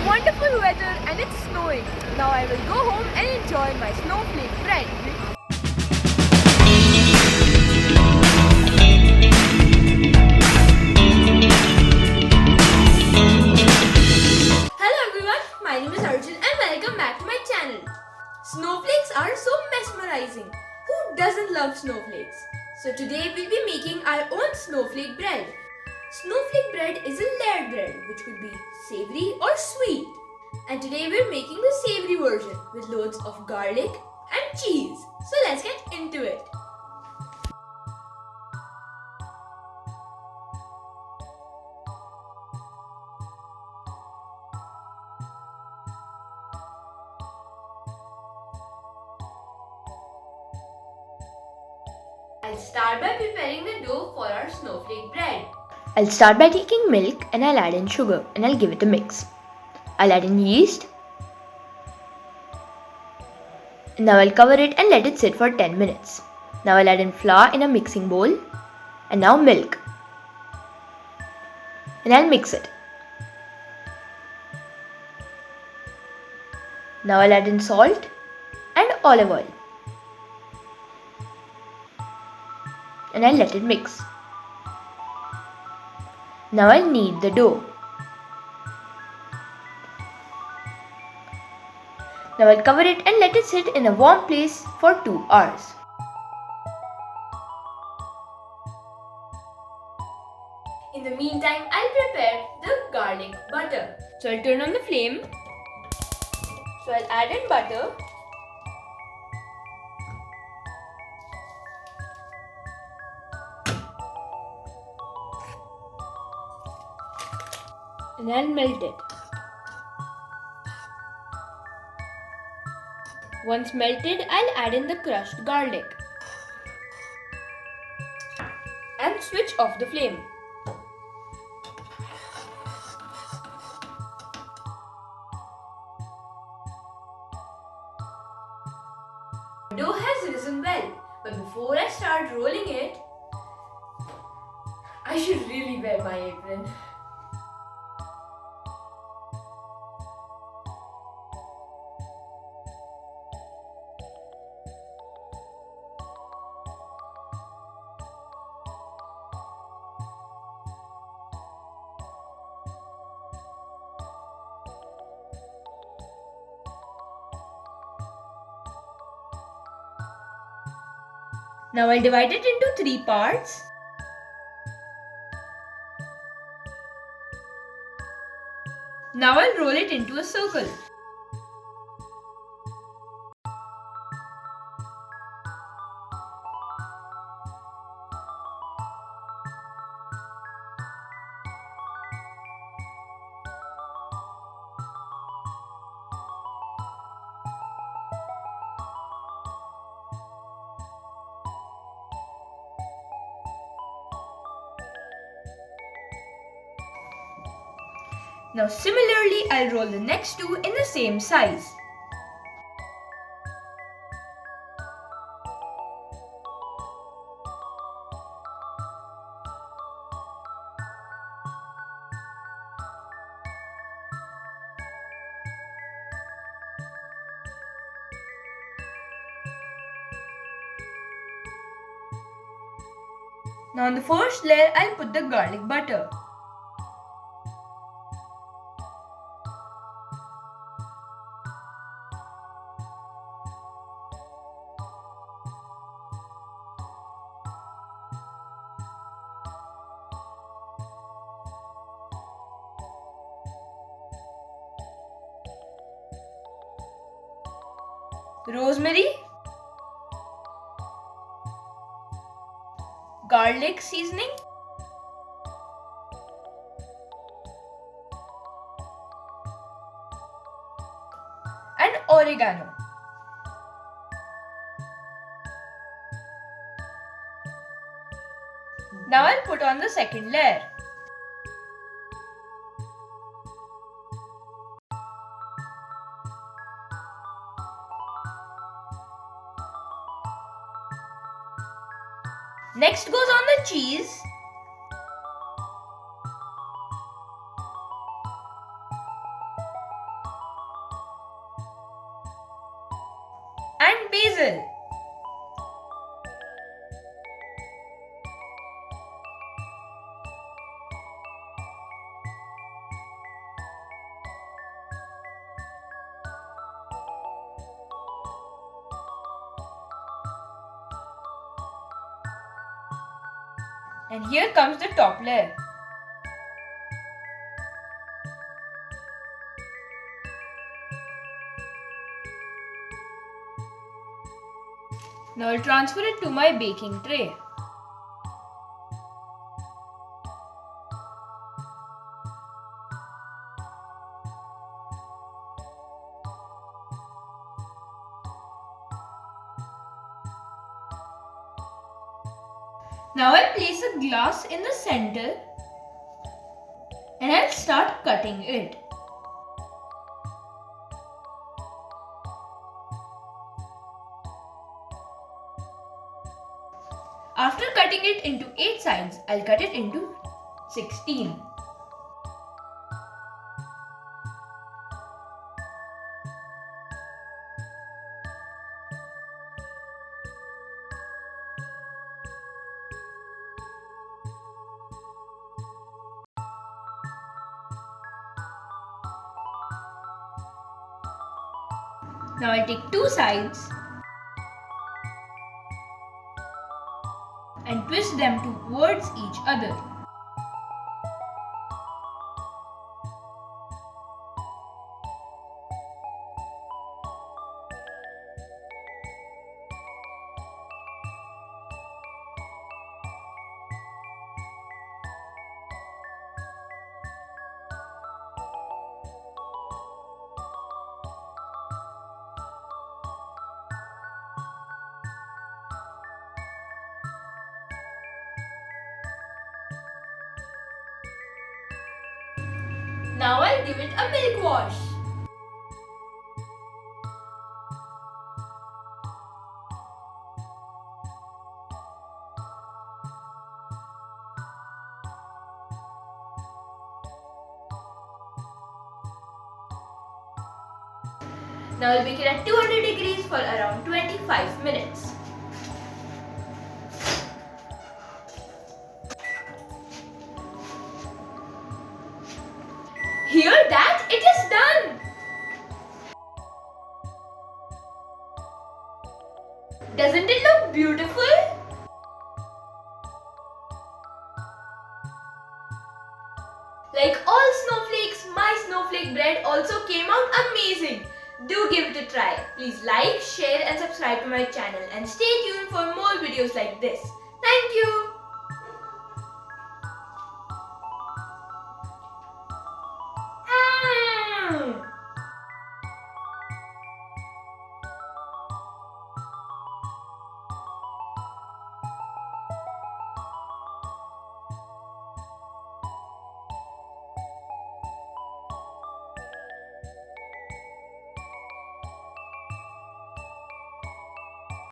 wonderful weather and it's snowing. Now I will go home and enjoy my snowflake bread. Hello everyone, my name is Arjun and welcome back to my channel. Snowflakes are so mesmerizing. Who doesn't love snowflakes? So today we'll be making our own snowflake bread. Snowflake bread is a layered bread which could be savory or sweet. And today we're making the savory version with loads of garlic and cheese. So let's get into it. I'll start by preparing the dough for our snowflake bread. I'll start by taking milk and I'll add in sugar and I'll give it a mix. I'll add in yeast. Now I'll cover it and let it sit for 10 minutes. Now I'll add in flour in a mixing bowl and now milk. And I'll mix it. Now I'll add in salt and olive oil. And I'll let it mix. Now I'll knead the dough. Now I'll cover it and let it sit in a warm place for 2 hours. In the meantime, I'll prepare the garlic butter. So I'll turn on the flame. So I'll add in butter. And I'll melt it. Once melted, I'll add in the crushed garlic. And switch off the flame. Dough has risen well, but before I start rolling it, I should really wear my apron. Now I'll divide it into 3 parts. Now I'll roll it into a circle. Now similarly, I'll roll the next 2 in the same size. Now on the first layer, I'll put the garlic butter. Rosemary, garlic seasoning, and oregano. Now I'll put on the second layer. Next goes on the cheese. basil. And here comes the top layer. Now I'll transfer it to my baking tray. Now I'll place a glass in the center and I'll start cutting it. After cutting it into 8 sides, I'll cut it into 16. Now I'll take 2 sides and twist them towards each other. Now I'll give it a milk wash. Now I'll bake it at 200 degrees for around 25 minutes. Hear that? It is done! Doesn't it look beautiful? Like all snowflakes, my snowflake bread also came out amazing. Do give it a try. Please like, share and subscribe to my channel and stay tuned for more videos like this. Thank you.